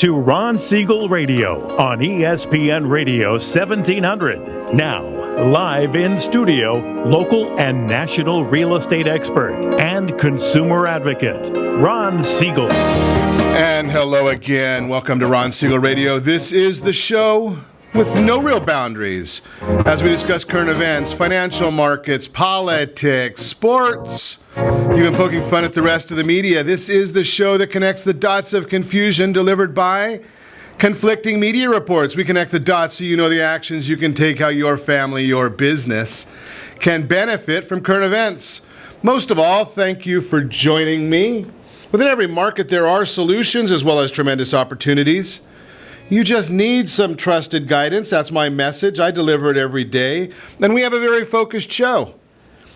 to Ron Siegel Radio on ESPN Radio 1700. Now, live in studio, local and national real estate expert and consumer advocate, Ron Siegel. And hello again. Welcome to Ron Siegel Radio. This is the show with no real boundaries as we discuss current events, financial markets, politics, sports, even poking fun at the rest of the media. This is the show that connects the dots of confusion delivered by conflicting media reports. We connect the dots so you know the actions you can take, how your family, your business can benefit from current events. Most of all, thank you for joining me. Within every market, there are solutions as well as tremendous opportunities. You just need some trusted guidance. That's my message. I deliver it every day. And we have a very focused show.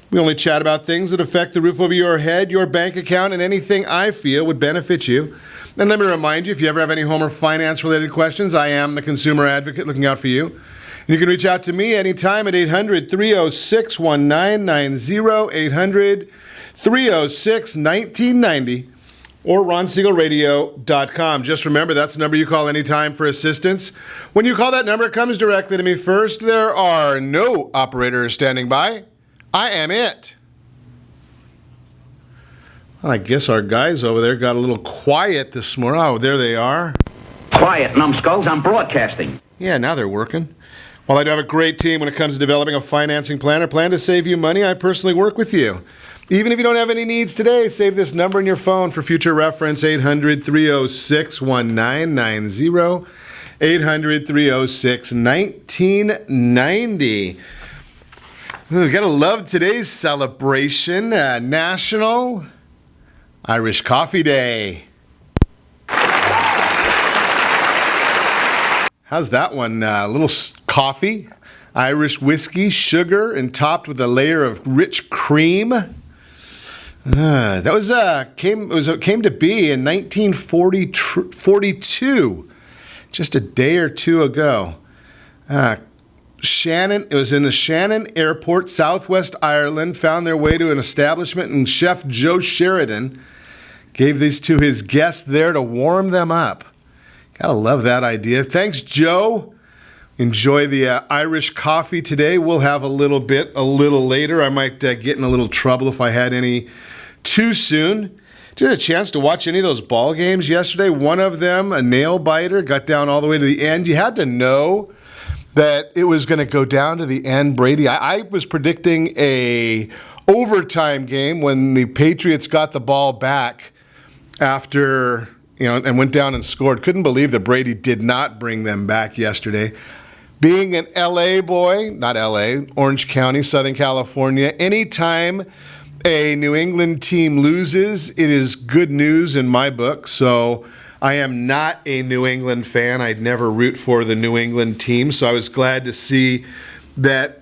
We only chat about things that affect the roof over your head, your bank account, and anything I feel would benefit you. And let me remind you, if you ever have any home or finance-related questions, I am the consumer advocate looking out for you. And you can reach out to me anytime at 800-306-1990, 800-306-1990, or ronsiegelradio.com. Just remember, that's the number you call anytime for assistance. When you call that number, it comes directly to me first. There are no operators standing by. I am it. Well, I guess our guys over there got a little quiet this morning. Oh, there they are. Quiet, numbskulls. I'm broadcasting. Yeah, now they're working. Well, I do have a great team when it comes to developing a financing plan or plan to save you money. I personally work with you. Even if you don't have any needs today, save this number in your phone for future reference, 800-306-1990, 800-306-1990. Ooh, gotta love today's celebration, National Irish Coffee Day. How's that one? A little coffee, Irish whiskey, sugar, and topped with a layer of rich cream. That came to be in 1942, just a day or two ago. It was in the Shannon Airport, Southwest Ireland, found their way to an establishment, and Chef Joe Sheridan gave these to his guests there to warm them up. Gotta love that idea. Thanks, Joe. Enjoy the Irish coffee today. We'll have a little later. I might get in a little trouble if I had any too soon. Did you get a chance to watch any of those ball games yesterday? One of them, a nail biter, got down all the way to the end. You had to know that it was going to go down to the end, Brady. I was predicting a overtime game when the Patriots got the ball back after, and went down and scored. Couldn't believe that Brady did not bring them back yesterday. Being an LA boy, not LA, Orange County, Southern California, anytime a New England team loses, it is good news in my book. So I am not a New England fan. I'd never root for the New England team, so I was glad to see that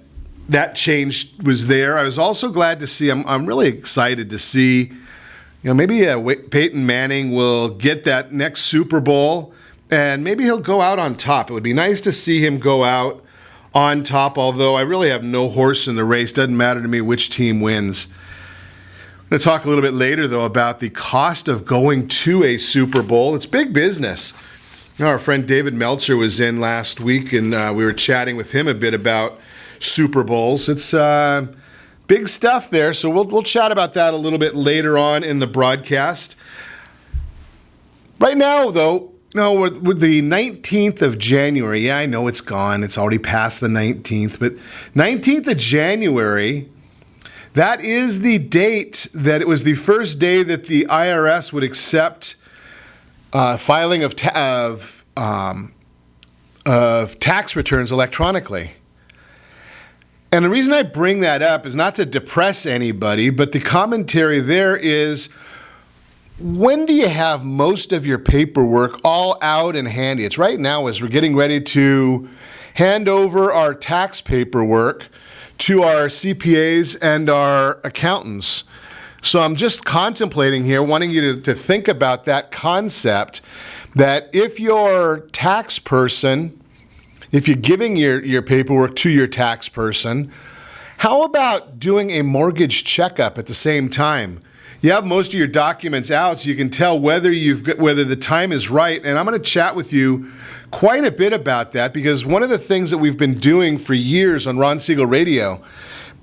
change was there. I was also glad to see, I'm really excited to see, maybe Peyton Manning will get that next Super Bowl, and maybe he'll go out on top. It would be nice to see him go out on top, although I really have no horse in the race. Doesn't matter to me which team wins. I'm going to talk a little bit later, though, about the cost of going to a Super Bowl. It's big business. Our friend David Meltzer was in last week, and we were chatting with him a bit about Super Bowls. It's big stuff there, so we'll chat about that a little bit later on in the broadcast. Right now, though, with the 19th of January, yeah, I know it's gone. It's already past the 19th, but 19th of January, that is the date that it was the first day that the IRS would accept filing of tax returns electronically. And the reason I bring that up is not to depress anybody, but the commentary there is, when do you have most of your paperwork all out and handy? It's right now as we're getting ready to hand over our tax paperwork to our CPAs and our accountants. So I'm just contemplating here, wanting you to think about that concept, that if your tax person, if you're giving your paperwork to your tax person, how about doing a mortgage checkup at the same time? you have most of your documents out, so you can tell whether the time is right. And I'm going to chat with you quite a bit about that, because one of the things that we've been doing for years on Ron Siegel Radio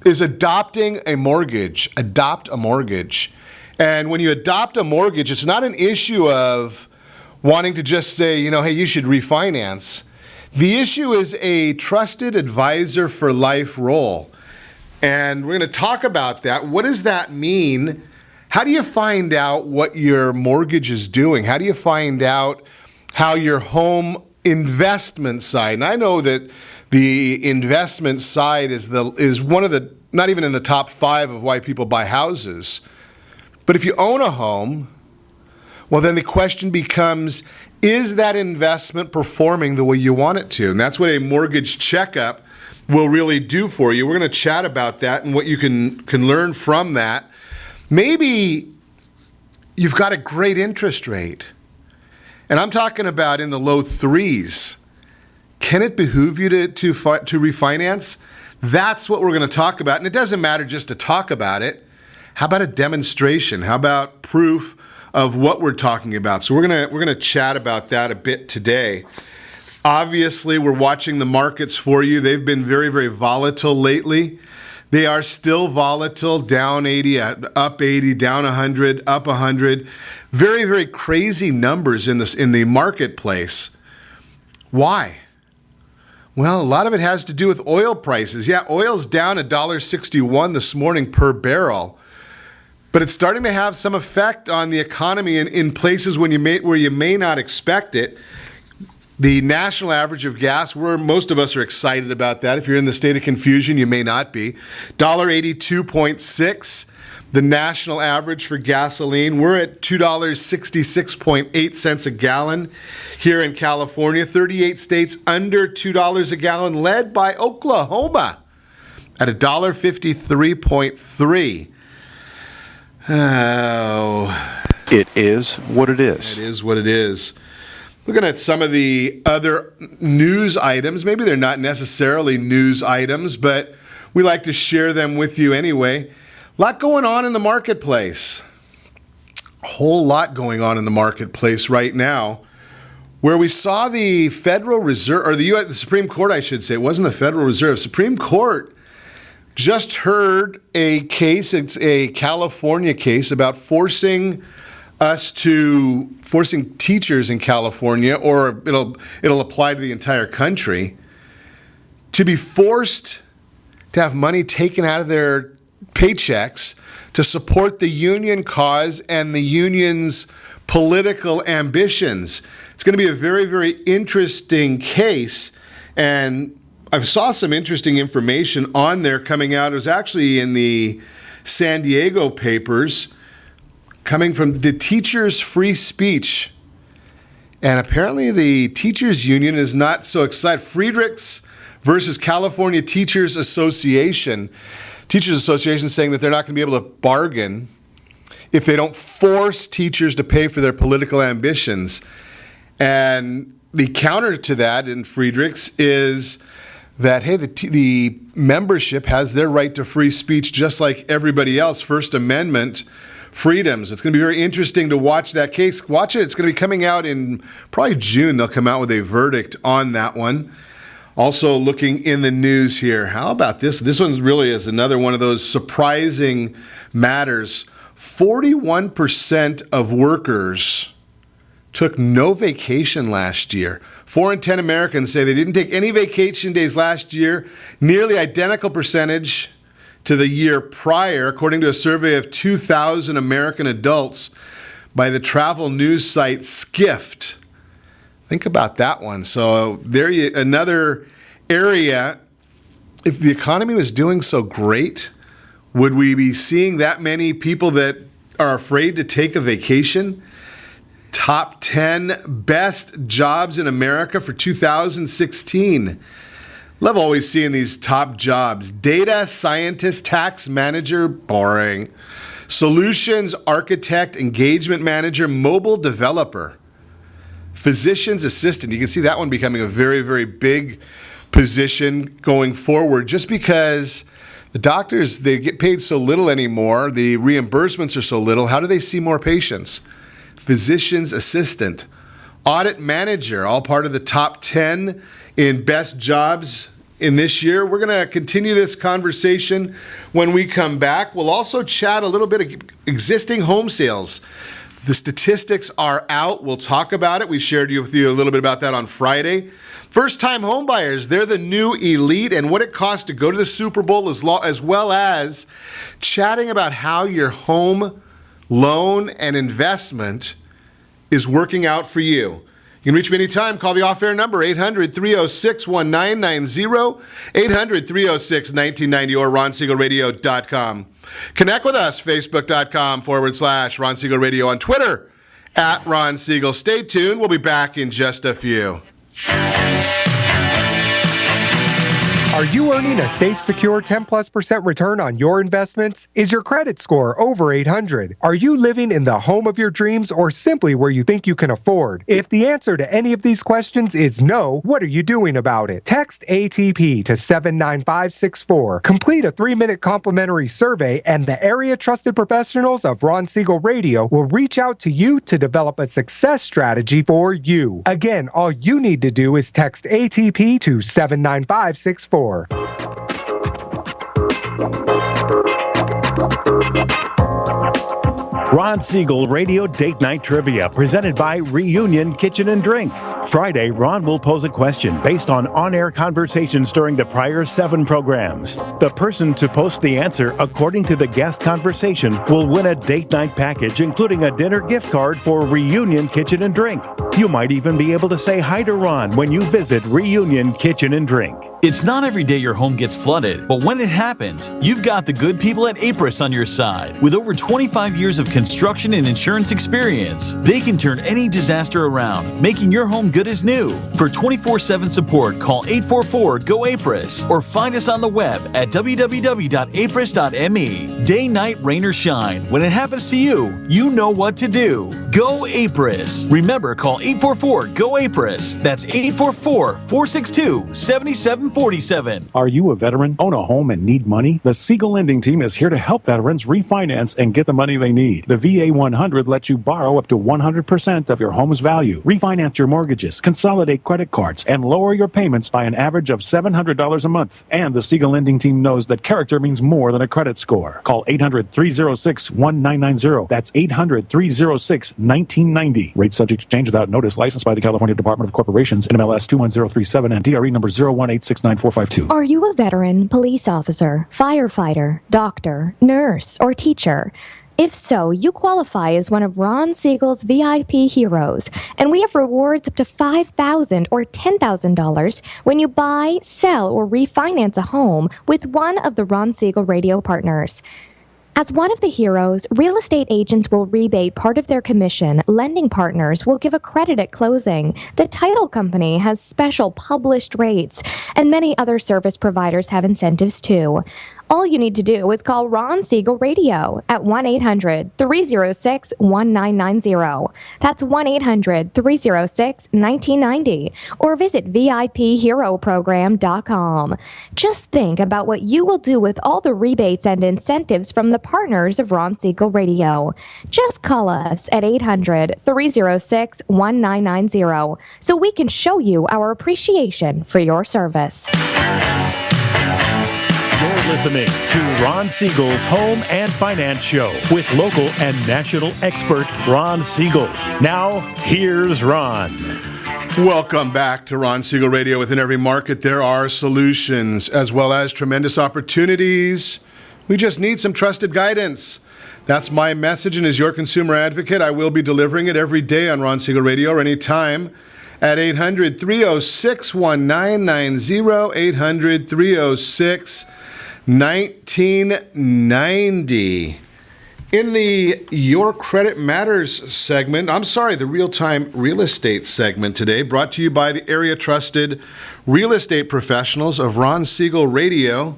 is adopting a mortgage. Adopt a mortgage. And when you adopt a mortgage, it's not an issue of wanting to just say, hey, you should refinance. The issue is a trusted advisor for life role. And we're going to talk about that. What does that mean? How do you find out what your mortgage is doing? How do you find out how your home investment side? And I know that the investment side is one of the, not even in the top 5 of why people buy houses. But if you own a home, well, then the question becomes, is that investment performing the way you want it to? And that's what a mortgage checkup will really do for you. We're going to chat about that and what you can learn from that. Maybe you've got a great interest rate, and I'm talking about in the low 3s. Can it behoove you to refinance? That's what we're going to talk about. And it doesn't matter just to talk about it. How about a demonstration? How about proof of what we're talking about? So we're going to chat about that a bit today. Obviously, we're watching the markets for you. They've been very, very volatile lately. They are still volatile, down 80, up 80, down 100, up 100. Very, very crazy numbers in the marketplace. Why? Well, a lot of it has to do with oil prices. Yeah, oil's down $1.61 this morning per barrel. But it's starting to have some effect on the economy in places where you may not expect it. The national average of gas, where most of us are excited about that. If you're in the state of confusion, you may not be. $1.82.6, the national average for gasoline. We're at $2.66.8 a gallon here in California. 38 states under $2 a gallon, led by Oklahoma at $1.53.3. Oh. It is what it is. It is what it is. Looking at some of the other news items, maybe they're not necessarily news items, but we like to share them with you anyway. A lot going on in the marketplace. A whole lot going on in the marketplace right now, where we saw the Federal Reserve, or the Supreme Court, I should say. It wasn't the Federal Reserve. Supreme Court just heard a case. It's a California case about forcing teachers in California, or it'll apply to the entire country, to be forced to have money taken out of their paychecks to support the union cause and the union's political ambitions. It's going to be a very, very interesting case, and I saw some interesting information on there coming out. It was actually in the San Diego papers, coming from the Teachers Free Speech. And apparently the teachers union is not so excited. Friedrichs versus California Teachers Association. Teachers Association saying that they're not going to be able to bargain if they don't force teachers to pay for their political ambitions. And the counter to that in Friedrichs is that, hey, the membership has their right to free speech just like everybody else. First Amendment freedoms. It's going to be very interesting to watch that case. Watch it. It's going to be coming out in probably June. They'll come out with a verdict on that one. Also looking in the news here. How about this? This one really is another one of those surprising matters. 41% of workers took no vacation last year. 4 in 10 Americans say they didn't take any vacation days last year. Nearly identical percentage to the year prior, according to a survey of 2,000 American adults by the travel news site Skift. Think about that one. So another area. If the economy was doing so great, would we be seeing that many people that are afraid to take a vacation? Top 10 best jobs in America for 2016. Love always seeing these top jobs. Data scientist, tax manager, boring. Solutions architect, engagement manager, mobile developer. Physician's assistant. You can see that one becoming a very, very big position going forward, just because The doctors, they get paid so little anymore. The reimbursements are so little. How do they see more patients? Physician's assistant, audit manager, all part of the top 10 in best jobs in this year. We're going to continue this conversation when we come back. We'll also chat a little bit of existing home sales. The statistics are out. We'll talk about it. We shared with you a little bit about that on Friday. First-time homebuyers, they're the new elite, and what it costs to go to the Super Bowl, as well as chatting about how your home loan and investment is working out for you. You can reach me anytime. Call the off-air number, 800-306-1990, 800-306-1990, or RonSiegelRadio.com. Connect with us, Facebook.com/Ron Siegel Radio, on Twitter, @Ron Siegel. Stay tuned. We'll be back in just a few. Are you earning a safe, secure 10+% return on your investments? Is your credit score over 800? Are you living in the home of your dreams or simply where you think you can afford? If the answer to any of these questions is no, what are you doing about it? Text ATP to 79564. Complete a 3-minute complimentary survey, and the area trusted professionals of Ron Siegel Radio will reach out to you to develop a success strategy for you. Again, all you need to do is text ATP to 79564. Ron Siegel Radio Date Night Trivia, presented by Reunion Kitchen and Drink. Friday, Ron will pose a question based on-air conversations during the prior 7 programs. The person to post the answer according to the guest conversation will win a date night package, including a dinner gift card for Reunion Kitchen and Drink. You might even be able to say hi to Ron when you visit Reunion Kitchen and Drink. It's not every day your home gets flooded, but when it happens, you've got the good people at Apris on your side. With over 25 years of construction and insurance experience, they can turn any disaster around, making your home good as new. For 24/7 support, call 844-GO-APRIS or find us on the web at www.apris.me. Day, night, rain, or shine, when it happens to you, you know what to do. Go Apris. Remember, call 844-GO-APRIS. That's 844-462-7747. Are you a veteran, own a home, and need money? The Siegel Lending Team is here to help veterans refinance and get the money they need. The VA 100 lets you borrow up to 100% of your home's value, refinance your mortgages, consolidate credit cards, and lower your payments by an average of $700 a month. And the Siegel Lending Team knows that character means more than a credit score. Call 800-306-1990. That's 800-306-1990. Rate subject to change without notice. Licensed by the California Department of Corporations, NMLS 21037, and DRE number 018694452. Are you a veteran, police officer, firefighter, doctor, nurse, or teacher? If so, you qualify as one of Ron Siegel's VIP heroes, and we have rewards up to $5,000 or $10,000 when you buy, sell, or refinance a home with one of the Ron Siegel Radio partners. As one of the heroes, real estate agents will rebate part of their commission, lending partners will give a credit at closing, the title company has special published rates, and many other service providers have incentives too. All you need to do is call Ron Siegel Radio at 1-800-306-1990. That's 1-800-306-1990. Or visit VIPHeroProgram.com. Just think about what you will do with all the rebates and incentives from the partners of Ron Siegel Radio. Just call us at 800-306-1990 so we can show you our appreciation for your service. You're listening to Ron Siegel's Home and Finance Show with local and national expert Ron Siegel. Now, here's Ron. Welcome back to Ron Siegel Radio. Within every market, there are solutions as well as tremendous opportunities. We just need some trusted guidance. That's my message, and as your consumer advocate, I will be delivering it every day on Ron Siegel Radio or anytime at 800-306-1990, 800-306-1990. In the Your Credit Matters segment, the real-time real estate segment today, brought to you by the area trusted real estate professionals of Ron Siegel Radio.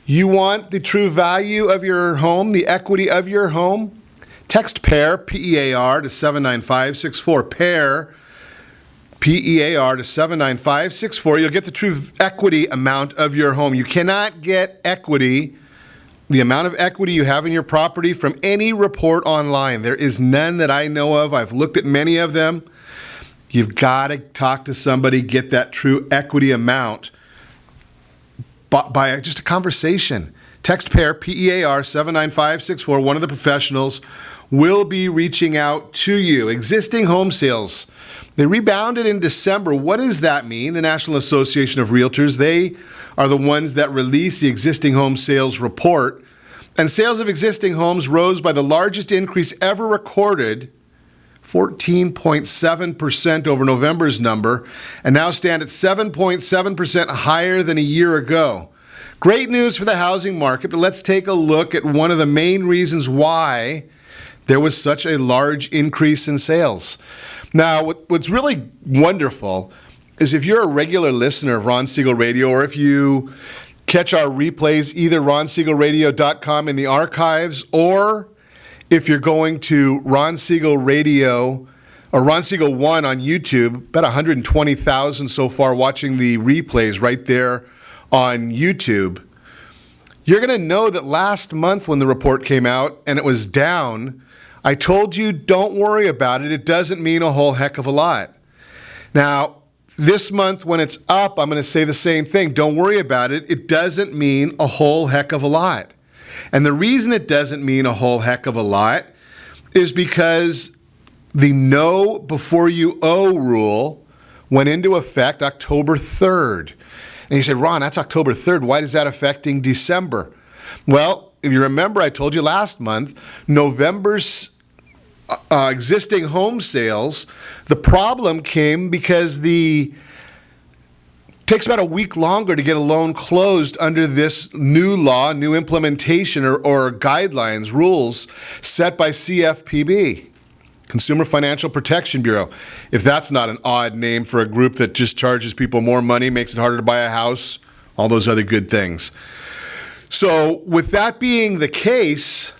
You want the true value of your home, the equity of your home? Text PAIR, P-E-A-R, to 79564. PAIR. PEAR to 79564. You'll get the true equity amount of your home. You cannot get equity, the amount of equity you have in your property, from any report online. There is none that I know of. I've looked at many of them. You've got to talk to somebody, get that true equity amount by just a conversation. Text pair PEAR 79564. One of the professionals will be reaching out to you. Existing home sales. They rebounded in December. What does that mean? The National Association of Realtors, they are the ones that release the existing home sales report. And sales of existing homes rose by the largest increase ever recorded, 14.7% over November's number, and now stand at 7.7% higher than a year ago. Great news for the housing market, but let's take a look at one of the main reasons why there was such a large increase in sales. Now, what's really wonderful is if you're a regular listener of Ron Siegel Radio, or if you catch our replays, either ronsiegelradio.com in the archives, or if you're going to Ron Siegel Radio or Ron Siegel 1 on YouTube, about 120,000 so far watching the replays right there on YouTube, you're going to know that last month when the report came out and it was down, I told you, don't worry about it. It doesn't mean a whole heck of a lot. Now, this month when it's up, I'm going to say the same thing. Don't worry about it. It doesn't mean a whole heck of a lot. And the reason it doesn't mean a whole heck of a lot is because the know before you owe rule went into effect October 3rd. And you say, Ron, that's October 3rd. Why is that affecting December? Well, if you remember, I told you last month, November's existing home sales, the problem came because it takes about a week longer to get a loan closed under this new law, new implementation or guidelines, rules set by CFPB, Consumer Financial Protection Bureau. If that's not an odd name for a group that just charges people more money, makes it harder to buy a house, all those other good things. So with that being the case,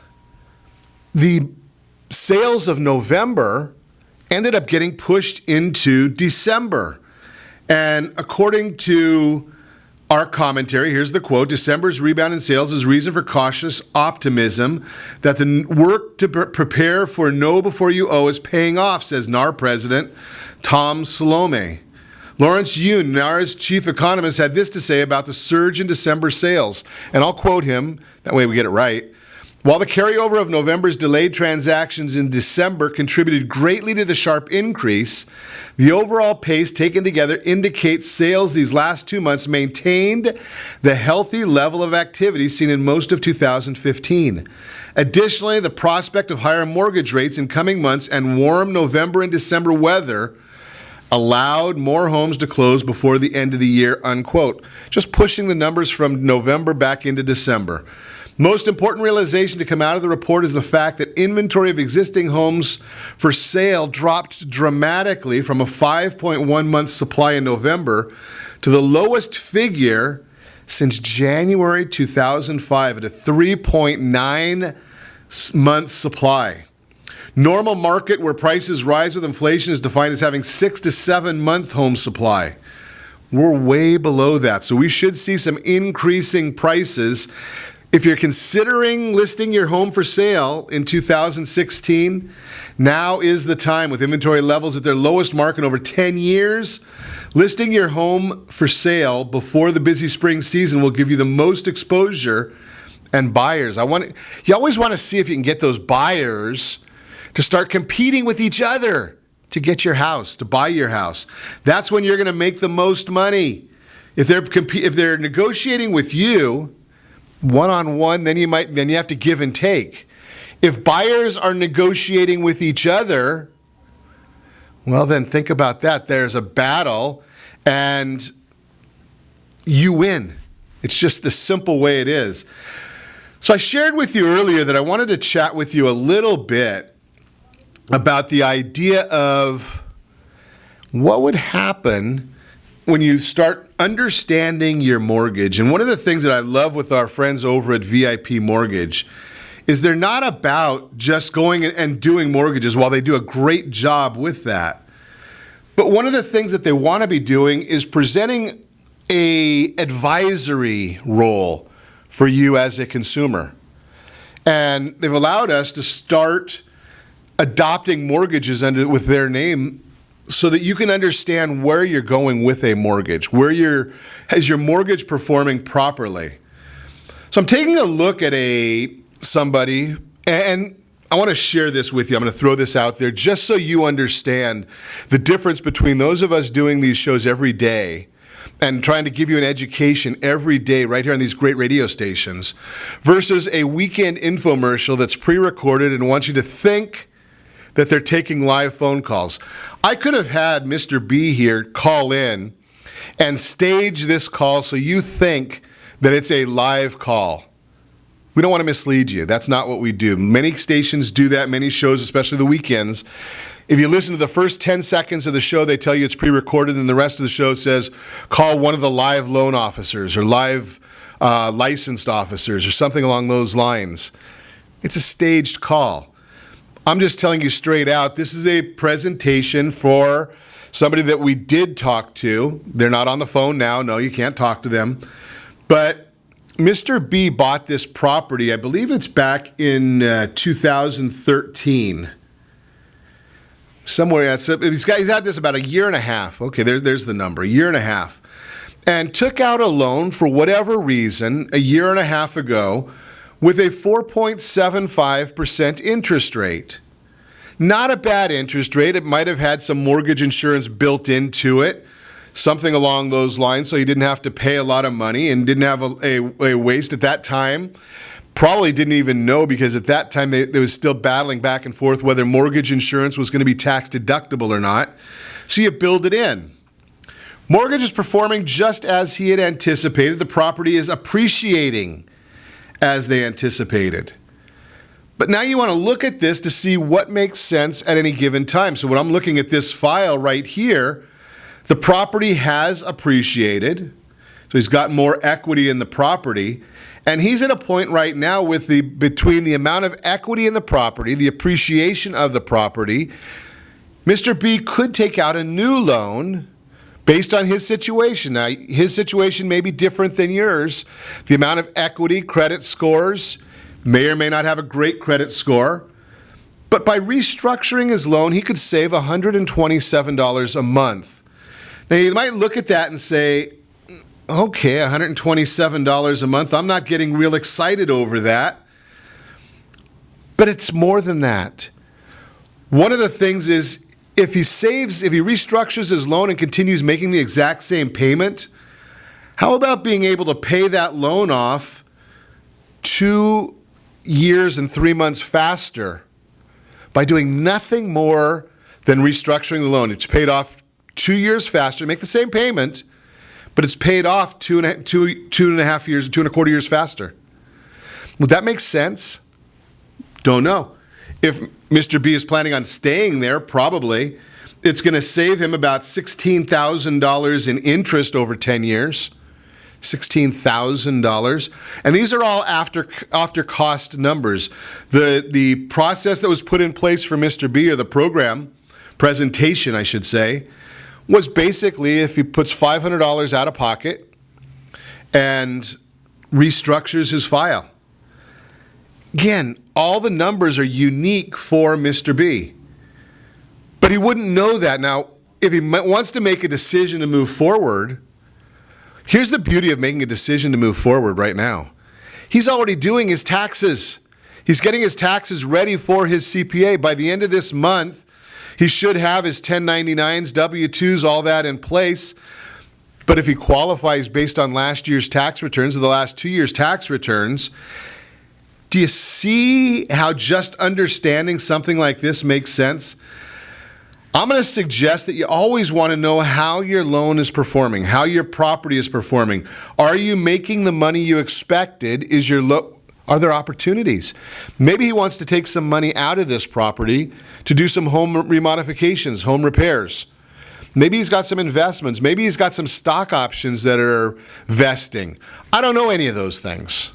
the sales of November ended up getting pushed into December. And according to our commentary, here's the quote, December's rebound in sales is reason for cautious optimism that the work to prepare for know before you owe is paying off, says NAR President Tom Salome. Lawrence Yoon, NAR's chief economist, had this to say about the surge in December sales. And I'll quote him, that way we get it right. While the carryover of November's delayed transactions in December contributed greatly to the sharp increase, the overall pace taken together indicates sales these last 2 months maintained the healthy level of activity seen in most of 2015. Additionally, the prospect of higher mortgage rates in coming months and warm November and December weather allowed more homes to close before the end of the year, unquote. Just pushing the numbers from November back into December. Most important realization to come out of the report is the fact that inventory of existing homes for sale dropped dramatically from a 5.1 month supply in November to the lowest figure since January 2005 at a 3.9 month supply. Normal market where prices rise with inflation is defined as having 6 to 7 month home supply. We're way below that, so we should see some increasing prices. If you're considering listing your home for sale in 2016, now is the time with inventory levels at their lowest mark in over 10 years. Listing your home for sale before the busy spring season will give you the most exposure and buyers. You always want to see if you can get those buyers to start competing with each other to get your house, to buy your house. That's when you're going to make the most money. If they're negotiating with you one-on-one, then you have to give and take. If buyers are negotiating with each other, well, then think about that. There's a battle, and you win. It's just the simple way it is. So I shared with you earlier that I wanted to chat with you a little bit about the idea of what would happen when you start understanding your mortgage. And one of the things that I love with our friends over at VIP Mortgage is they're not about just going and doing mortgages, while they do a great job with that. But one of the things that they want to be doing is presenting a advisory role for you as a consumer. And they've allowed us to start adopting mortgages with their name so that you can understand where you're going with a mortgage. Is your mortgage performing properly? So I'm taking a look at somebody, and I want to share this with you. I'm going to throw this out there just so you understand the difference between those of us doing these shows every day and trying to give you an education every day right here on these great radio stations versus a weekend infomercial that's pre-recorded and wants you to think that they're taking live phone calls. I could have had Mr. B here call in and stage this call so you think that it's a live call. We don't want to mislead you. That's not what we do. Many stations do that, many shows, especially the weekends. If you listen to the first 10 seconds of the show, they tell you it's pre-recorded, and the rest of the show says, call one of the live loan officers or live licensed officers or something along those lines. It's a staged call. I'm just telling you straight out, this is a presentation for somebody that we did talk to. They're not on the phone now. No, you can't talk to them. But Mr. B bought this property, I believe it's back in 2013. Somewhere, he's had this about a year and a half. Okay, there's the number, a year and a half. And took out a loan for whatever reason a year and a half ago with a 4.75% interest rate. Not a bad interest rate. It might have had some mortgage insurance built into it, something along those lines, so he didn't have to pay a lot of money and didn't have a waste at that time. Probably didn't even know, because at that time they was still battling back and forth whether mortgage insurance was going to be tax deductible or not. So you build it in. Mortgage is performing just as he had anticipated. The property is appreciating as they anticipated. But now you want to look at this to see what makes sense at any given time. So when I'm looking at this file right here, the property has appreciated. So he's got more equity in the property. And he's at a point right now with between the amount of equity in the property, the appreciation of the property, Mr. B could take out a new loan based on his situation. Now, his situation may be different than yours. The amount of equity, credit scores, may or may not have a great credit score. But by restructuring his loan, he could save $127 a month. Now, you might look at that and say, okay, $127 a month. I'm not getting real excited over that. But it's more than that. One of the things is, if he restructures his loan and continues making the exact same payment, how about being able to pay that loan off 2 years and 3 months faster by doing nothing more than restructuring the loan? It's paid off 2 years faster, make the same payment, but it's paid off 2.5 years, 2.25 years faster. Would that make sense? Don't know. If Mr. B is planning on staying there, probably. It's going to save him about $16,000 in interest over 10 years. $16,000. And these are all after cost numbers. The process that was put in place for Mr. B, or the presentation, I should say, was basically if he puts $500 out of pocket and restructures his file. Again, all the numbers are unique for Mr. B. But he wouldn't know that. Now, if he wants to make a decision to move forward, here's the beauty of making a decision to move forward right now. He's already doing his taxes. He's getting his taxes ready for his CPA. By the end of this month, he should have his 1099s, W-2s, all that in place. But if he qualifies based on last year's tax returns or the last 2 years' tax returns, do you see how just understanding something like this makes sense? I'm going to suggest that you always want to know how your loan is performing, how your property is performing. Are you making the money you expected? Are there opportunities? Maybe he wants to take some money out of this property to do some home remodifications, home repairs. Maybe he's got some investments. Maybe he's got some stock options that are vesting. I don't know any of those things.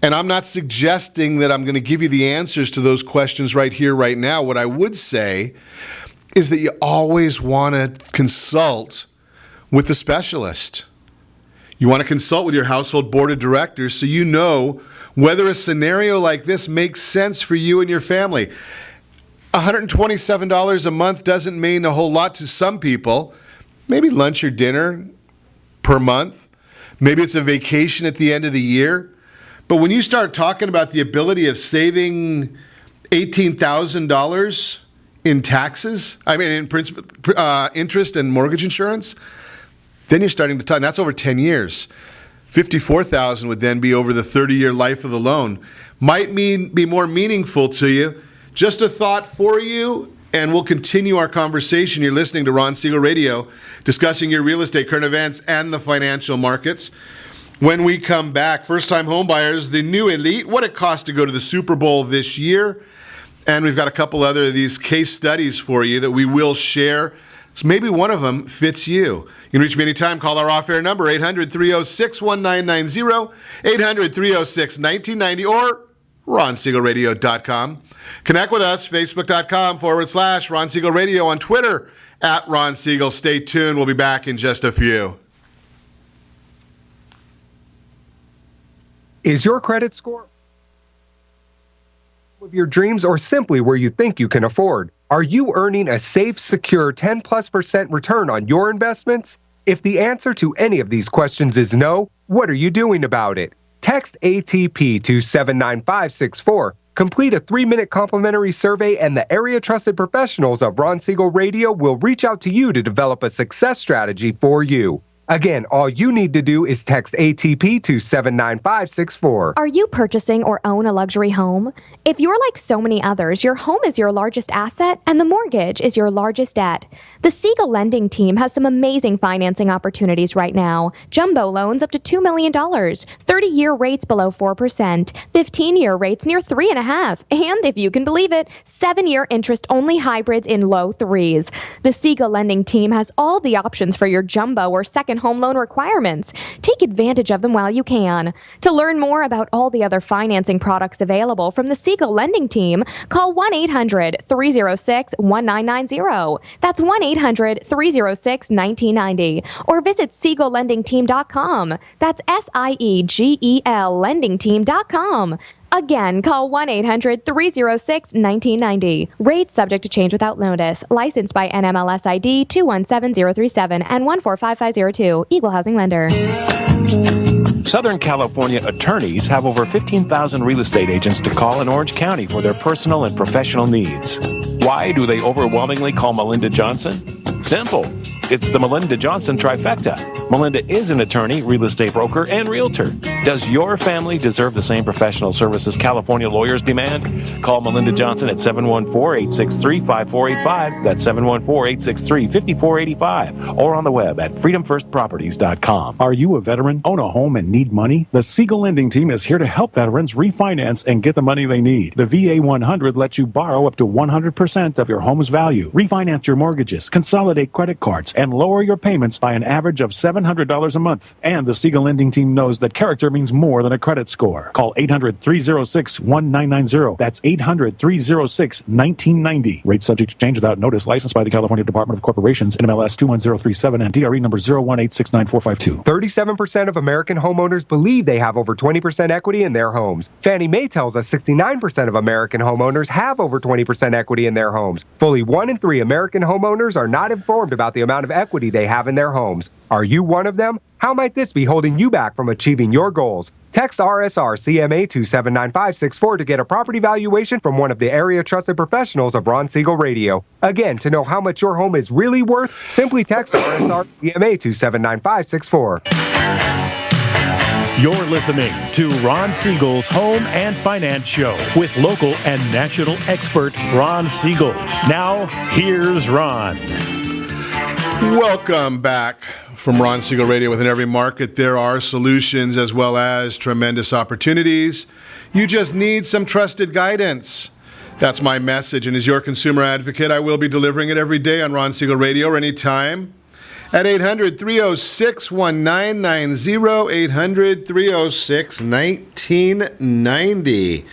And I'm not suggesting that I'm going to give you the answers to those questions right here, right now. What I would say is that you always want to consult with a specialist. You want to consult with your household board of directors so you know whether a scenario like this makes sense for you and your family. $127 a month doesn't mean a whole lot to some people. Maybe lunch or dinner per month. Maybe it's a vacation at the end of the year. But when you start talking about the ability of saving $18,000 in taxes, in interest and mortgage insurance, then you're starting to talk, and that's over 10 years. $54,000 would then be over the 30-year life of the loan. Might be more meaningful to you. Just a thought for you, and we'll continue our conversation. You're listening to Ron Siegel Radio, discussing your real estate, current events, and the financial markets. When we come back, first-time homebuyers, the new elite, what it costs to go to the Super Bowl this year. And we've got a couple other of these case studies for you that we will share. So maybe one of them fits you. You can reach me anytime. Call our off-air number, 800-306-1990, 800-306-1990, or RonSiegelRadio.com. Connect with us, Facebook.com/Ron Siegel Radio, on Twitter, @Ron Siegel. Stay tuned. We'll be back in just a few. Is your credit score of your dreams or simply where you think you can afford? Are you earning a safe, secure 10+% return on your investments? If the answer to any of these questions is no, what are you doing about it? Text ATP to 79564. Complete a 3-minute complimentary survey, and the area trusted professionals of Ron Siegel Radio will reach out to you to develop a success strategy for you. Again, all you need to do is text ATP to 79564. Are you purchasing or own a luxury home? If you're like so many others, your home is your largest asset and the mortgage is your largest debt. The Siegel lending team has some amazing financing opportunities right now. Jumbo loans up to $2 million, 30-year rates below 4%, 15-year rates near 3.5%, and if you can believe it, 7-year interest-only hybrids in low 3s. The Siegel lending team has all the options for your jumbo or second home loan requirements. Take advantage of them while you can. To learn more about all the other financing products available from the Siegel lending team, call 1-800-306-1990. That's 1-800-306-1990. Or visit SiegelLendingTeam.com. That's SIEGEL LendingTeam.com. Again, call 1-800-306-1990. Rates subject to change without notice. Licensed by NMLS ID 217037 and 145502. Equal housing lender. Southern California attorneys have over 15,000 real estate agents to call in Orange County for their personal and professional needs. Why do they overwhelmingly call Melinda Johnson? Simple. It's the Melinda Johnson trifecta. Melinda is an attorney, real estate broker, and realtor. Does your family deserve the same professional services California lawyers demand? Call Melinda Johnson at 714-863-5485. That's 714-863-5485. Or on the web at freedomfirstproperties.com. Are you a veteran, own a home, and need money? The Siegel lending team is here to help veterans refinance and get the money they need. The VA 100 lets you borrow up to 100% of your home's value, refinance your mortgages, consolidate credit cards, and lower your payments by an average of $700 a month. And the Siegel lending team knows that character means more than a credit score. Call 800-306-1990. That's 800-306-1990. Rate subject to change without notice. Licensed by the California Department of Corporations, NMLS 21037, and DRE number 018694452. 37% of American homeowners believe they have over 20% equity in their homes. Fannie Mae tells us 69% of American homeowners have over 20% equity in their homes. Fully 1 in 3 American homeowners are not informed about the amount of equity they have in their homes. Are you one of them? How might this be holding you back from achieving your goals? Text RSR CMA to 79564 to get a property valuation from one of the area trusted professionals of Ron Siegel Radio. Again, to know how much your home is really worth, simply text RSR CMA to 79564. You're listening to Ron Siegel's Home and Finance Show with local and national expert Ron Siegel. Now, here's Ron. Welcome back from Ron Siegel Radio. Within every market, there are solutions as well as tremendous opportunities. You just need some trusted guidance. That's my message. And as your consumer advocate, I will be delivering it every day on Ron Siegel Radio or anytime at 800-306-1990, 800-306-1990.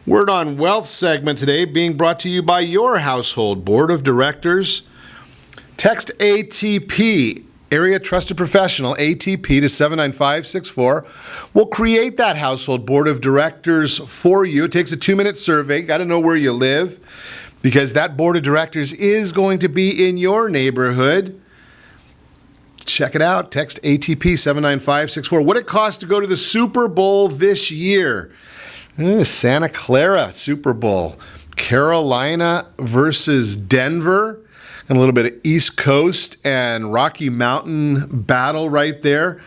Word on Wealth segment today being brought to you by your household board of directors. Text ATP, Area Trusted Professional, ATP to 79564. We'll create that household board of directors for you. It takes a 2-minute survey. Got to know where you live because that board of directors is going to be in your neighborhood. Check it out. Text ATP 79564. What it costs to go to the Super Bowl this year. Santa Clara Super Bowl. Carolina versus Denver. And a little bit of East Coast and Rocky Mountain battle right there.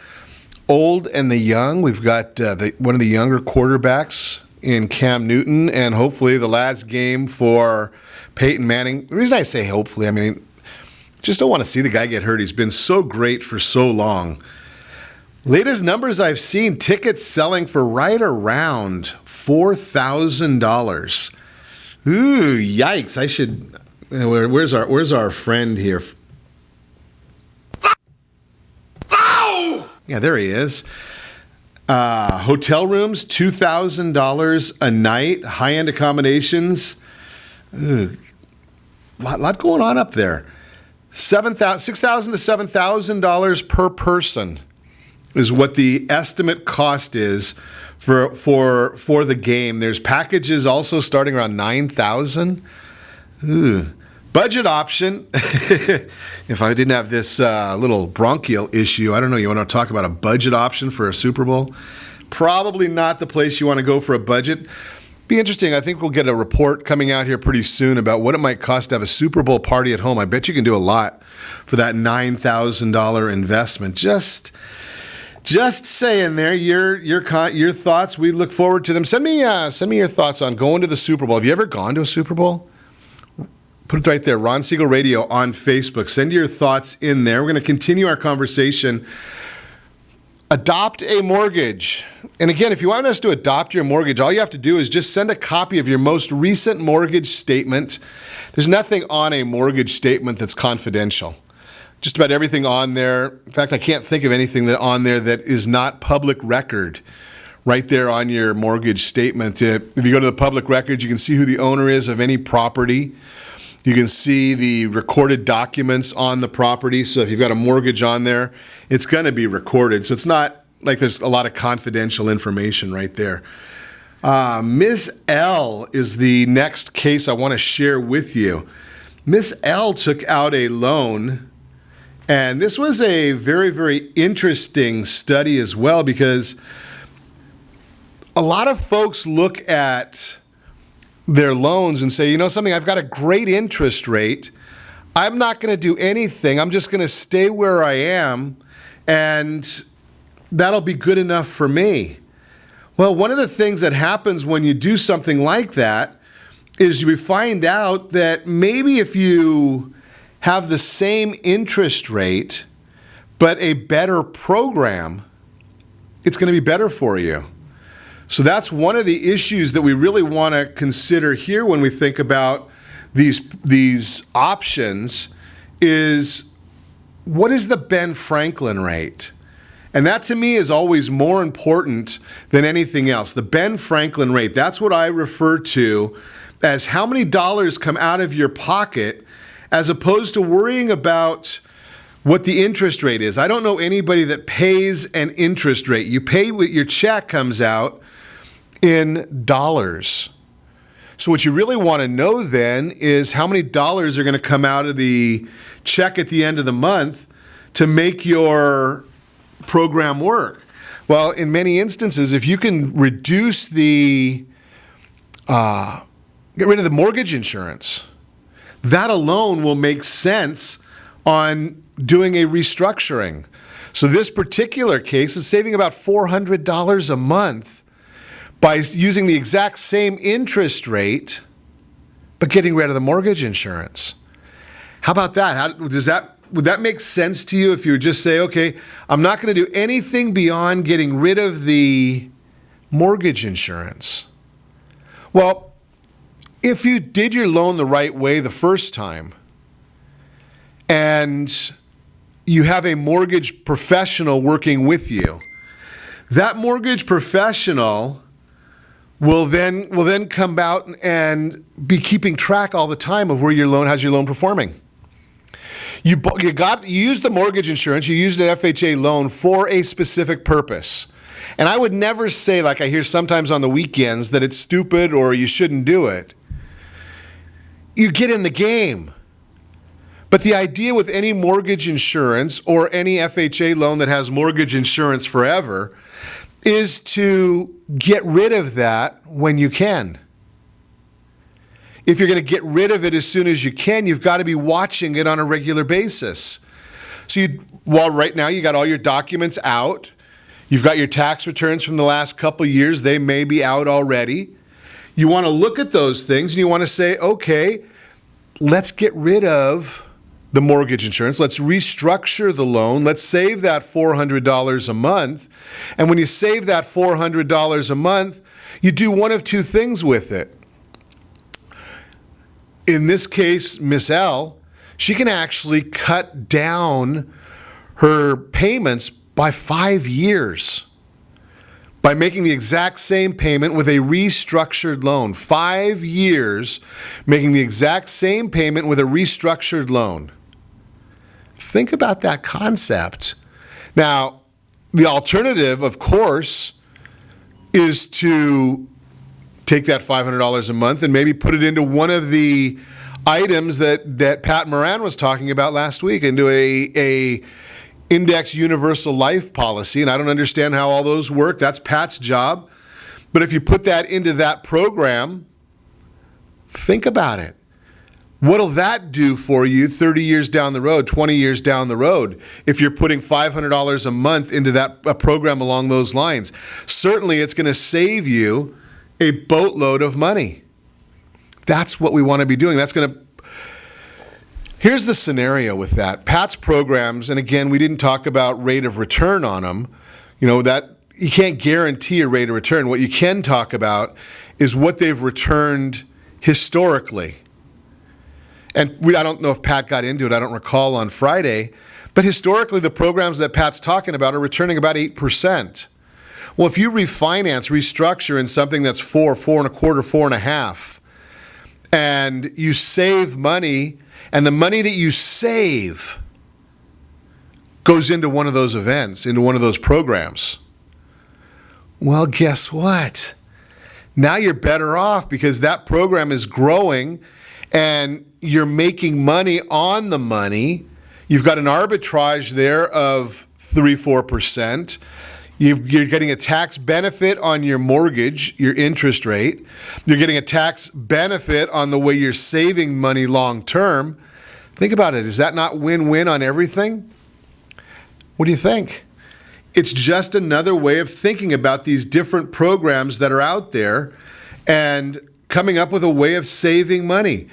Old and the young. We've got one of the younger quarterbacks in Cam Newton. And hopefully the last game for Peyton Manning. The reason I say hopefully, I mean, just don't want to see the guy get hurt. He's been so great for so long. Latest numbers I've seen, tickets selling for right around $4,000. Ooh, yikes. I should... Where's our friend here? Yeah, there he is. Hotel rooms, $2,000 a night. High-end accommodations. Ooh, lot going on up there. $6,000 to $7,000 per person is what the estimate cost is for the game. There's packages also starting around $9,000. Budget option. If I didn't have this little bronchial issue, I don't know. You want to talk about a budget option for a Super Bowl? Probably not the place you want to go for a budget. Be interesting. I think we'll get a report coming out here pretty soon about what it might cost to have a Super Bowl party at home. I bet you can do a lot for that $9,000 investment. Just saying there, your thoughts. We look forward to them. Send me your thoughts on going to the Super Bowl. Have you ever gone to a Super Bowl? Put it right there, Ron Siegel Radio on Facebook. Send your thoughts in there. We're going to continue our conversation. Adopt a mortgage. And again, if you want us to adopt your mortgage, all you have to do is just send a copy of your most recent mortgage statement. There's nothing on a mortgage statement that's confidential. Just about everything on there. In fact, I can't think of anything on there that is not public record right there on your mortgage statement. If you go to the public records, you can see who the owner is of any property. You can see the recorded documents on the property. So if you've got a mortgage on there, it's going to be recorded. So it's not like there's a lot of confidential information right there. Ms. L is the next case I want to share with you. Ms. L took out a loan, and this was a very, very interesting study as well because a lot of folks look at their loans and say, you know something, I've got a great interest rate. I'm not going to do anything. I'm just going to stay where I am, and that'll be good enough for me. Well, one of the things that happens when you do something like that is you find out that maybe if you have the same interest rate but a better program, it's going to be better for you. So that's one of the issues that we really want to consider here when we think about these options is, what is the Ben Franklin rate? And that to me is always more important than anything else. The Ben Franklin rate, that's what I refer to as how many dollars come out of your pocket as opposed to worrying about what the interest rate is. I don't know anybody that pays an interest rate. You pay what your check comes out in dollars. So what you really want to know then is how many dollars are going to come out of the check at the end of the month to make your program work. Well, in many instances, if you can reduce get rid of the mortgage insurance, that alone will make sense on doing a restructuring. So this particular case is saving about $400 a month by using the exact same interest rate, but getting rid of the mortgage insurance. How about that? Would that make sense to you if you would just say, okay, I'm not going to do anything beyond getting rid of the mortgage insurance? Well, if you did your loan the right way the first time, and you have a mortgage professional working with you, that mortgage professional will then come out and be keeping track all the time of where how's your loan performing. You used the mortgage insurance, you used an FHA loan for a specific purpose. And I would never say, like I hear sometimes on the weekends, that it's stupid or you shouldn't do it. You get in the game. But the idea with any mortgage insurance or any FHA loan that has mortgage insurance forever is to get rid of that when you can. If you're going to get rid of it as soon as you can, you've got to be watching it on a regular basis. So right now you got all your documents out. You've got your tax returns from the last couple years. They may be out already. You want to look at those things and you want to say, okay, let's get rid of the mortgage insurance. Let's restructure the loan. Let's save that $400 a month. And when you save that $400 a month, you do one of two things with it. In this case, Miss L, she can actually cut down her payments by 5 years by making the exact same payment with a restructured loan. 5 years making the exact same payment with a restructured loan. Think about that concept. Now, the alternative, of course, is to take that $500 a month and maybe put it into one of the items that Pat Moran was talking about last week, into a index universal life policy. And I don't understand how all those work. That's Pat's job. But if you put that into that program, think about it. What'll that do for you 30 years down the road, 20 years down the road, if you're putting $500 a month into a program along those lines? Certainly it's going to save you a boatload of money. That's what we want to be doing. Here's the scenario with that. Pat's programs, and again, we didn't talk about rate of return on them. That you can't guarantee a rate of return. What you can talk about is what they've returned historically. And I don't know if Pat got into it. I don't recall on Friday. But historically, the programs that Pat's talking about are returning about 8%. Well, if you restructure in something that's 4, 4.25, 4.5, and you save money, and the money that you save goes into one of those events, into one of those programs, well, guess what? Now you're better off because that program is growing and you're making money on the money. You've got an arbitrage there of 3-4%. You're getting a tax benefit on your mortgage, your interest rate. You're getting a tax benefit on the way you're saving money long term. Think about it. Is that not win-win on everything? What do you think? It's just another way of thinking about these different programs that are out there and coming up with a way of saving money.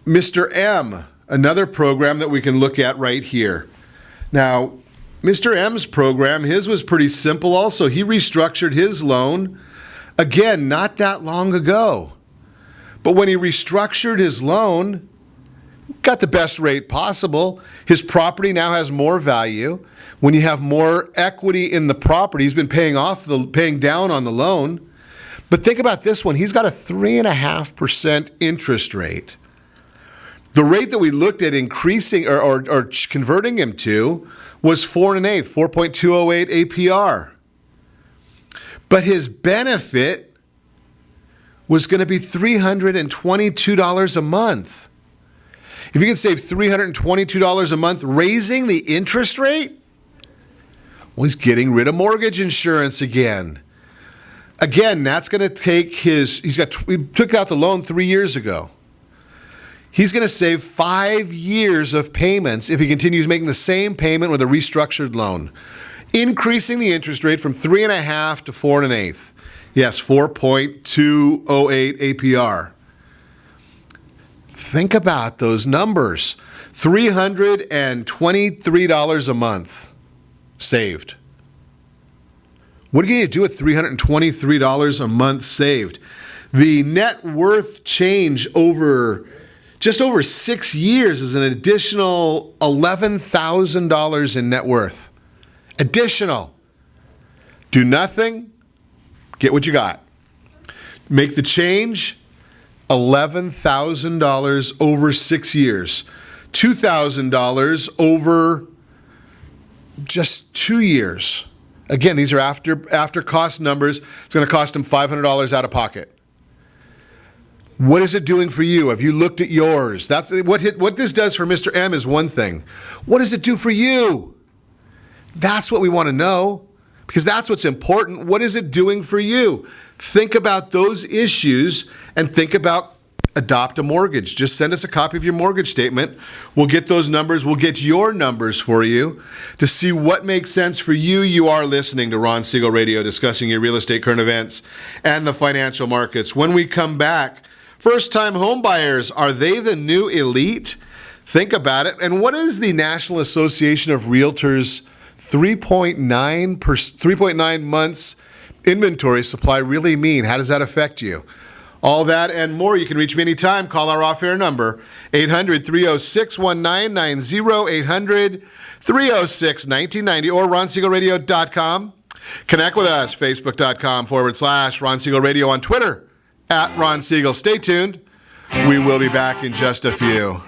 Mr. M, another program that we can look at right here. Now, Mr. M's program, his was pretty simple also. He restructured his loan, again, not that long ago. But when he restructured his loan, got the best rate possible. His property now has more value. When you have more equity in the property, he's been paying down on the loan. But think about this one. He's got a 3.5% interest rate. The rate that we looked at increasing or converting him to was 4.125, 4.208 APR. But his benefit was going to be $322 a month. If you can save $322 a month raising the interest rate, well, he's getting rid of mortgage insurance again. Again, that's going to take we took out the loan 3 years ago. He's going to save 5 years of payments if he continues making the same payment with a restructured loan, increasing the interest rate from 3.5 to 4.125. Yes, 4.208 APR. Think about those numbers. $323 a month saved. What are you going to do with $323 a month saved? The net worth change just over 6 years is an additional $11,000 in net worth. Additional. Do nothing, get what you got. Make the change, $11,000 over 6 years. $2,000 over just 2 years. Again, these are after cost numbers. It's going to cost them $500 out of pocket. What is it doing for you? Have you looked at yours? That's what this does for Mr. M is one thing. What does it do for you? That's what we want to know, because that's what's important. What is it doing for you? Think about those issues and think about adopt a mortgage. Just send us a copy of your mortgage statement. We'll get those numbers. We'll get your numbers for you to see what makes sense for you. You are listening to Ron Siegel Radio, discussing your real estate current events and the financial markets. When we come back, first-time home buyers, are they the new elite? Think about it. And what is the National Association of Realtors 3.9 months inventory supply really mean? How does that affect you? All that and more. You can reach me anytime. Call our off-air number, 800-306-1990, 800-306-1990, or RonSiegelRadio.com. Connect with us, Facebook.com/Ron Siegel Radio, on Twitter, @Ron Siegel. Stay tuned. We will be back in just a few.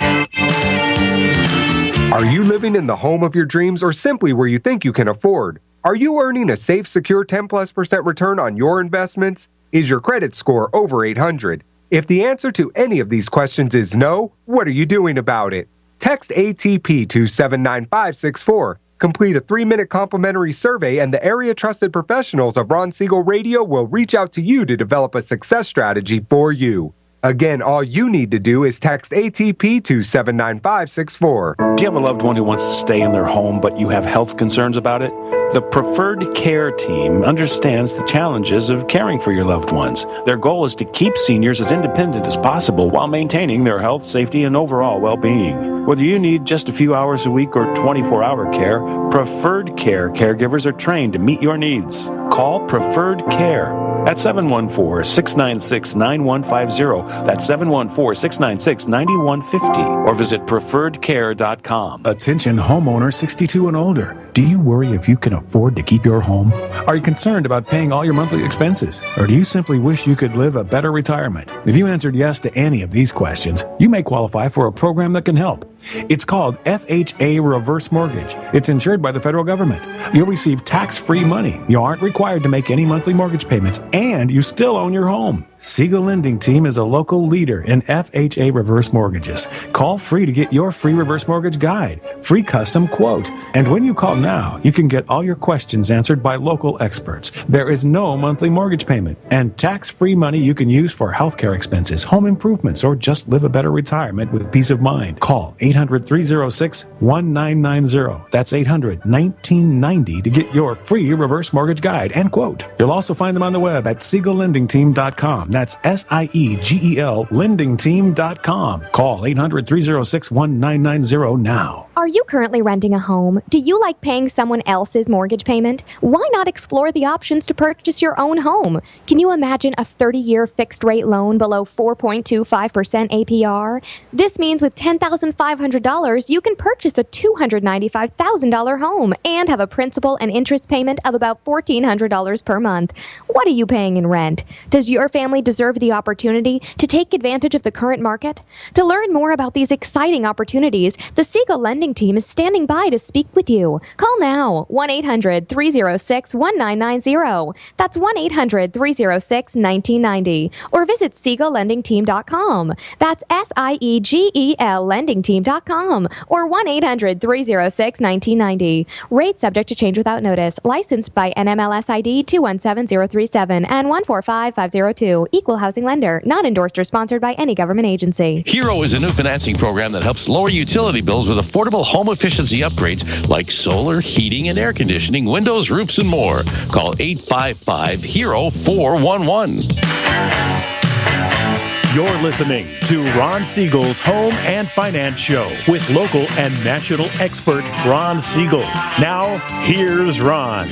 Are you living in the home of your dreams, or simply where you think you can afford? Are you earning a safe, secure 10+% return on your investments? Is your credit score over 800? If the answer to any of these questions is no, what are you doing about it? Text ATP to 79564. Complete a 3-minute complimentary survey, and the area-trusted professionals of Ron Siegel Radio will reach out to you to develop a success strategy for you. Again, all you need to do is text ATP to 79564. Do you have a loved one who wants to stay in their home, but you have health concerns about it? The Preferred Care team understands the challenges of caring for your loved ones. Their goal is to keep seniors as independent as possible while maintaining their health, safety, and overall well-being. Whether you need just a few hours a week or 24-hour care, Preferred Care caregivers are trained to meet your needs. Call Preferred Care at 714-696-9150. That's 714-696-9150. Or visit preferredcare.com. Attention homeowner 62 and older. Do you worry if you can afford to keep your home? Are you concerned about paying all your monthly expenses? Or do you simply wish you could live a better retirement? If you answered yes to any of these questions, you may qualify for a program that can help. It's called FHA Reverse Mortgage. It's insured by the federal government. You'll receive tax-free money. You aren't required to make any monthly mortgage payments, and you still own your home. Siegel Lending Team is a local leader in FHA reverse mortgages. Call free to get your free reverse mortgage guide, free custom quote. And when you call now, you can get all your questions answered by local experts. There is no monthly mortgage payment and tax-free money you can use for healthcare expenses, home improvements, or just live a better retirement with peace of mind. Call 800-306-1990. That's 800-1990 to get your free reverse mortgage guide and quote. You'll also find them on the web at SiegelLendingTeam.com. That's SIEGEL LendingTeam.com. Call 800-306-1990 now. Are you currently renting a home? Do you like paying someone else's mortgage payment? Why not explore the options to purchase your own home? Can you imagine a 30-year fixed-rate loan below 4.25% APR? This means with $10,500, you can purchase a $295,000 home and have a principal and interest payment of about $1,400 per month. What are you paying in rent? Does your family deserve the opportunity to take advantage of the current market? To learn more about these exciting opportunities, the Siegel Lending Team is standing by to speak with you. Call now, 1-800-306-1990. That's 1-800-306-1990. Or visit SiegelLendingTeam.com. That's SIEGEL LendingTeam.com. Or 1-800-306-1990. Rate subject to change without notice. Licensed by NMLS ID 217037 and 145502. Equal housing lender. Not endorsed or sponsored by any government agency. Hero is a new financing program that helps lower utility bills with affordable home efficiency upgrades like solar, heating, and air conditioning, windows, roofs, and more. Call 855-HERO-411. You're listening to Ron Siegel's Home and Finance Show with local and national expert Ron Siegel. Now, here's Ron.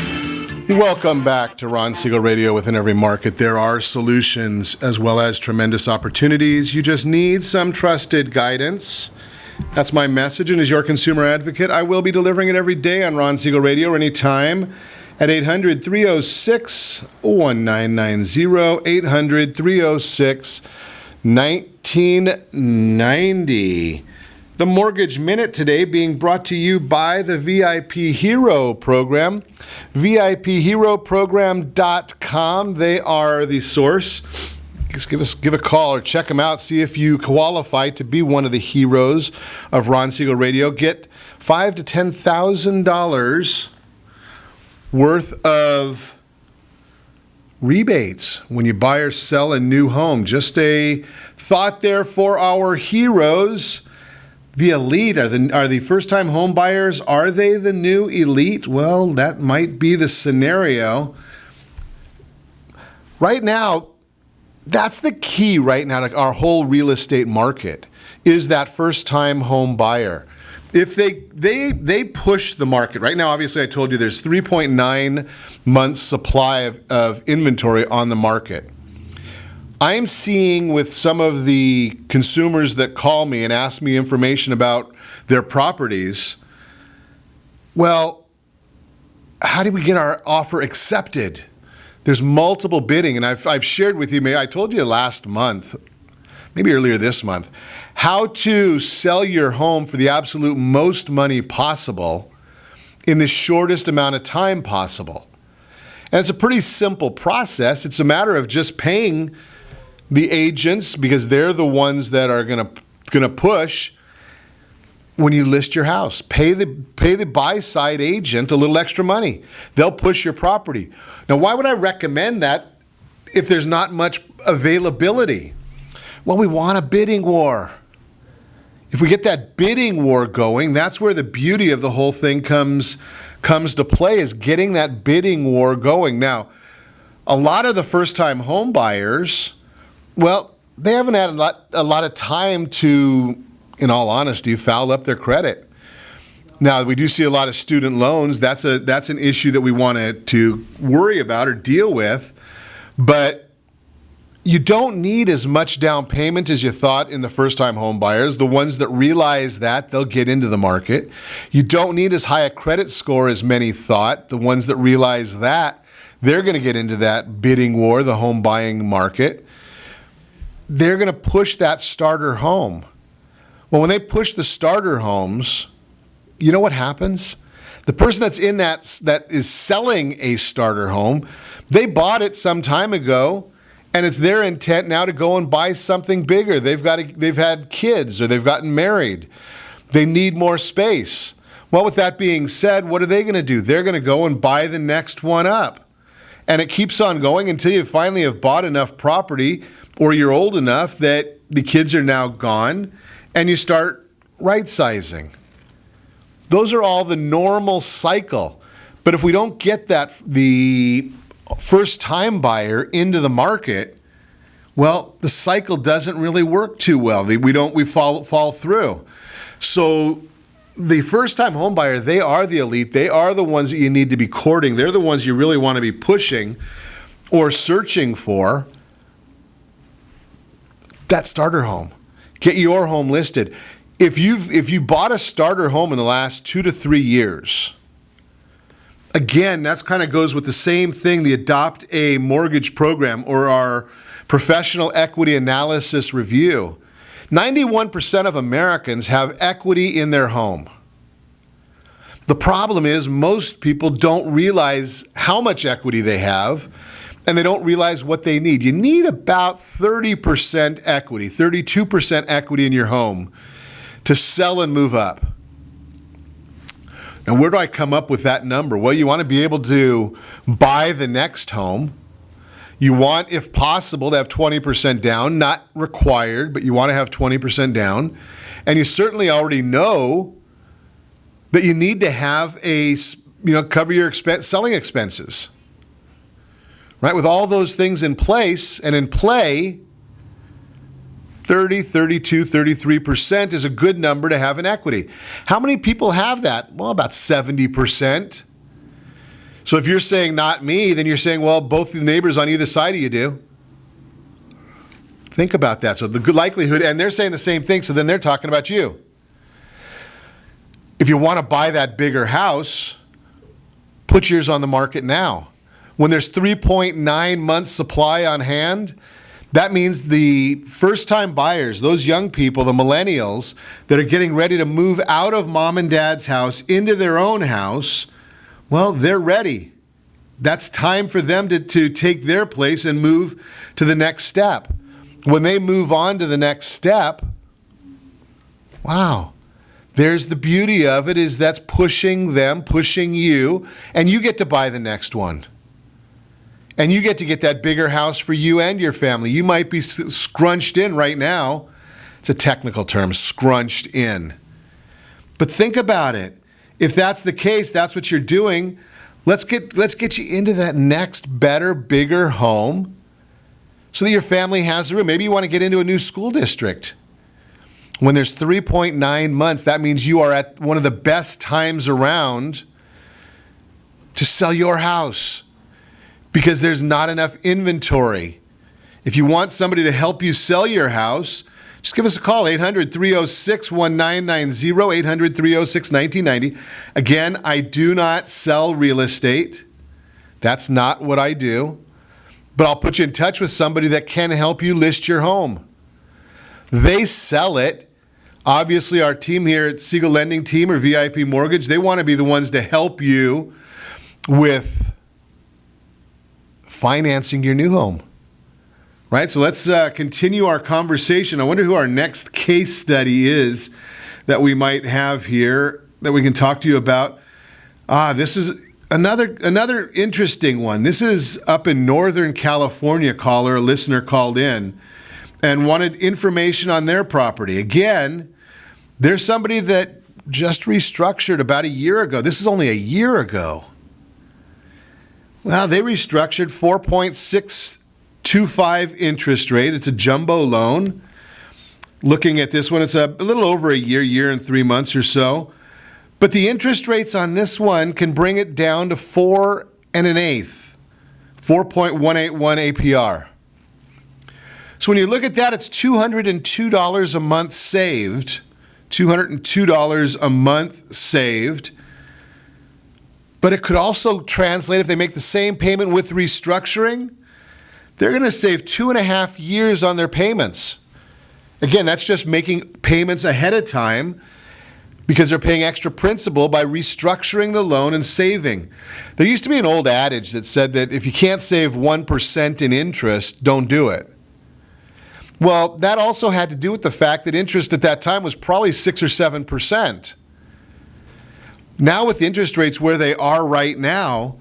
Welcome back to Ron Siegel Radio. Within every market, there are solutions as well as tremendous opportunities. You just need some trusted guidance. That's my message, and as your consumer advocate, I will be delivering it every day on Ron Siegel Radio or anytime at 800-306-1990, 800-306-1990. The Mortgage Minute today being brought to you by the VIP Hero Program, VIPHeroProgram.com. They are the source. Just give a call or check them out. See if you qualify to be one of the heroes of Ron Siegel Radio. Get $5,000 to $10,000 worth of rebates when you buy or sell a new home. Just a thought there for our heroes. The elite are the first-time home buyers. Are they the new elite? Well, that might be the scenario. Right now, that's the key right now to our whole real estate market, is that first-time home buyer. If they push the market. Right now, obviously, I told you there's 3.9 months supply of inventory on the market. I'm seeing with some of the consumers that call me and ask me information about their properties, well, how do we get our offer accepted? There's multiple bidding, and I've shared with you, I told you last month, maybe earlier this month, how to sell your home for the absolute most money possible in the shortest amount of time possible. And it's a pretty simple process. It's a matter of just paying the agents, because they're the ones that are gonna push when you list your house. Pay the buy-side agent a little extra money. They'll push your property. Now, why would I recommend that if there's not much availability? Well, we want a bidding war. If we get that bidding war going, that's where the beauty of the whole thing comes to play, is getting that bidding war going. Now, a lot of the first-time home buyers, well, they haven't had a lot of time to, in all honesty, foul up their credit. Now, we do see a lot of student loans. That's an issue that we want to worry about or deal with. But you don't need as much down payment as you thought in the first-time home buyers. The ones that realize that, they'll get into the market. You don't need as high a credit score as many thought. The ones that realize that, they're going to get into that bidding war, the home buying market. They're going to push that starter home. Well, when they push the starter homes, you know what happens? The person that's in that is selling a starter home, they bought it some time ago, and it's their intent now to go and buy something bigger. They've had kids, or they've gotten married. They need more space. Well, with that being said, what are they going to do? They're going to go and buy the next one up. And it keeps on going until you finally have bought enough property, or you're old enough that the kids are now gone, and you start right-sizing. Those are all the normal cycle. But if we don't get the first-time buyer into the market, well, the cycle doesn't really work too well. We fall through. So the first-time home buyer, they are the elite. They are the ones that you need to be courting. They're the ones you really want to be pushing or searching for. That starter home. Get your home listed. If you bought a starter home in the last 2 to 3 years, again, that kind of goes with the same thing, the Adopt a Mortgage program, or our professional equity analysis review. 91% of Americans have equity in their home. The problem is most people don't realize how much equity they have, and they don't realize what they need. You need about 30% equity, 32% equity in your home to sell and move up. Now, where do I come up with that number? Well, you want to be able to buy the next home. You want, if possible, to have 20% down, not required, but you want to have 20% down. And you certainly already know that you need to have cover your selling expenses. Right? With all those things in place and in play, 30, 32, 33% is a good number to have in equity. How many people have that? Well, about 70%. So if you're saying not me, then you're saying, well, both the neighbors on either side of you do. Think about that. So the good likelihood, and they're saying the same thing, so then they're talking about you. If you want to buy that bigger house, put yours on the market now. When there's 3.9 months supply on hand, that means the first-time buyers, those young people, the millennials, that are getting ready to move out of mom and dad's house into their own house, well, they're ready. That's time for them to take their place and move to the next step. When they move on to the next step, wow, there's the beauty of it, is that's pushing them, pushing you, and you get to buy the next one. And you get to get that bigger house for you and your family. You might be scrunched in right now. It's a technical term, scrunched in. But think about it. If that's the case, that's what you're doing. Let's get you into that next better, bigger home so that your family has the room. Maybe you want to get into a new school district. When there's 3.9 months, that means you are at one of the best times around to sell your house, because there's not enough inventory. If you want somebody to help you sell your house, just give us a call, 800-306-1990, 800-306-1990. Again, I do not sell real estate. That's not what I do. But I'll put you in touch with somebody that can help you list your home. They sell it. Obviously, our team here at Siegel Lending Team or VIP Mortgage, they want to be the ones to help you with financing your new home, right? So let's continue our conversation. I wonder who our next case study is that we might have here that we can talk to you about. This is another interesting one. This is up in Northern California. A listener called in and wanted information on their property. Again, there's somebody that just restructured about a year ago. This is only a year ago. Well, they restructured 4.625 interest rate. It's a jumbo loan. Looking at this one, it's a little over a year and 3 months or so. But the interest rates on this one can bring it down to 4 1/8, 4.181 APR. So when you look at that, it's $202 a month saved. $202 a month saved. But it could also translate, if they make the same payment with restructuring, they're going to save 2.5 years on their payments. Again, that's just making payments ahead of time because they're paying extra principal by restructuring the loan and saving. There used to be an old adage that said that if you can't save 1% in interest, don't do it. Well, that also had to do with the fact that interest at that time was probably 6 or 7%. Now with interest rates where they are right now,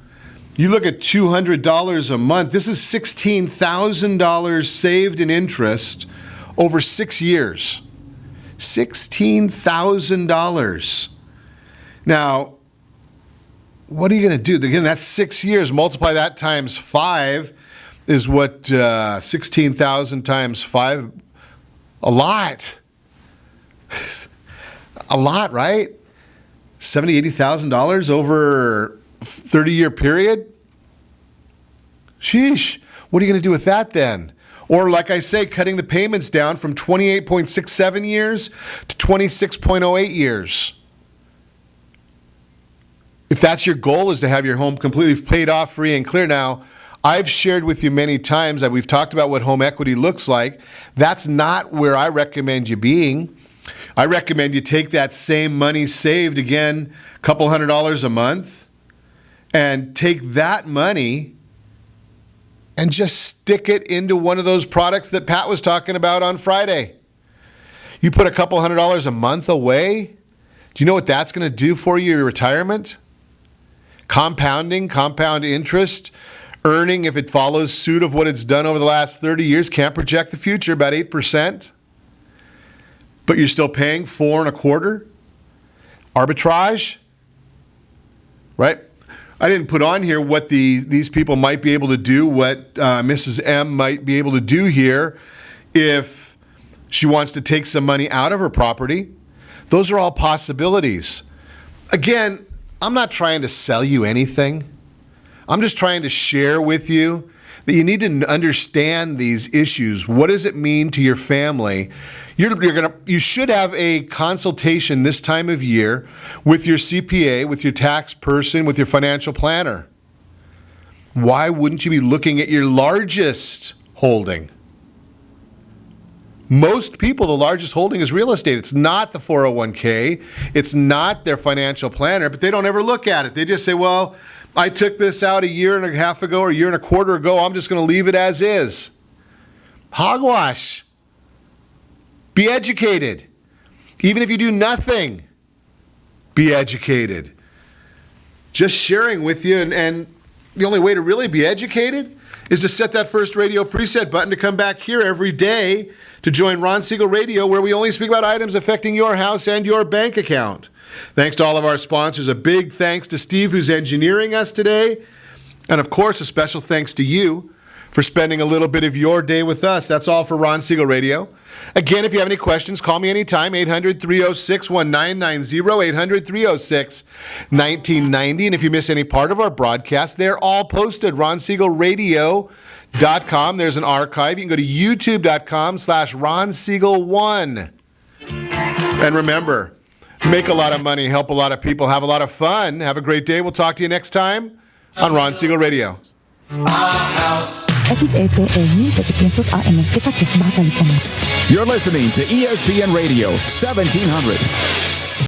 you look at $200 a month. This is $16,000 saved in interest over 6 years. $16,000. Now, what are you going to do? Again, that's 6 years. Multiply that times 5 is what 16,000 times 5. A lot. A lot, right? $70,000, $80,000 over a 30-year period? Sheesh. What are you going to do with that then? Or like I say, cutting the payments down from 28.67 years to 26.08 years. If that's your goal, is to have your home completely paid off, free and clear. Now, I've shared with you many times that we've talked about what home equity looks like. That's not where I recommend you being. I recommend you take that same money saved, again, a couple $100 a month, and take that money and just stick it into one of those products that Pat was talking about on Friday. You put a couple $100 a month away. Do you know what that's going to do for your retirement? Compounding, compound interest, earning, if it follows suit of what it's done over the last 30 years, can't project the future, about 8%. But you're still paying 4 1/4. Arbitrage, right? I didn't put on here what these people might be able to do, what Mrs. M might be able to do here if she wants to take some money out of her property. Those are all possibilities. Again, I'm not trying to sell you anything. I'm just trying to share with you that you need to understand these issues. What does it mean to your family? You should have a consultation this time of year with your CPA, with your tax person, with your financial planner. Why wouldn't you be looking at your largest holding? Most people, the largest holding is real estate. It's not the 401k. It's not their financial planner, but they don't ever look at it. They just say, well, I took this out a year and a half ago or a year and a quarter ago. I'm just going to leave it as is. Hogwash. Be educated. Even if you do nothing, be educated. Just sharing with you, and the only way to really be educated is to set that first radio preset button to come back here every day to join Ron Siegel Radio, where we only speak about items affecting your house and your bank account. Thanks to all of our sponsors. A big thanks to Steve, who's engineering us today. And of course, a special thanks to you for spending a little bit of your day with us. That's all for Ron Siegel Radio. Again, if you have any questions, call me anytime, 800-306-1990, 800-306-1990. And if you miss any part of our broadcast, they're all posted, ronsiegelradio.com. There's an archive. You can go to youtube.com/RonSiegel1. And remember, make a lot of money, help a lot of people, have a lot of fun. Have a great day. We'll talk to you next time on Ron Siegel Radio. XAPA 1700 AM, Decatur, Baja California. You're listening to ESPN Radio 1700.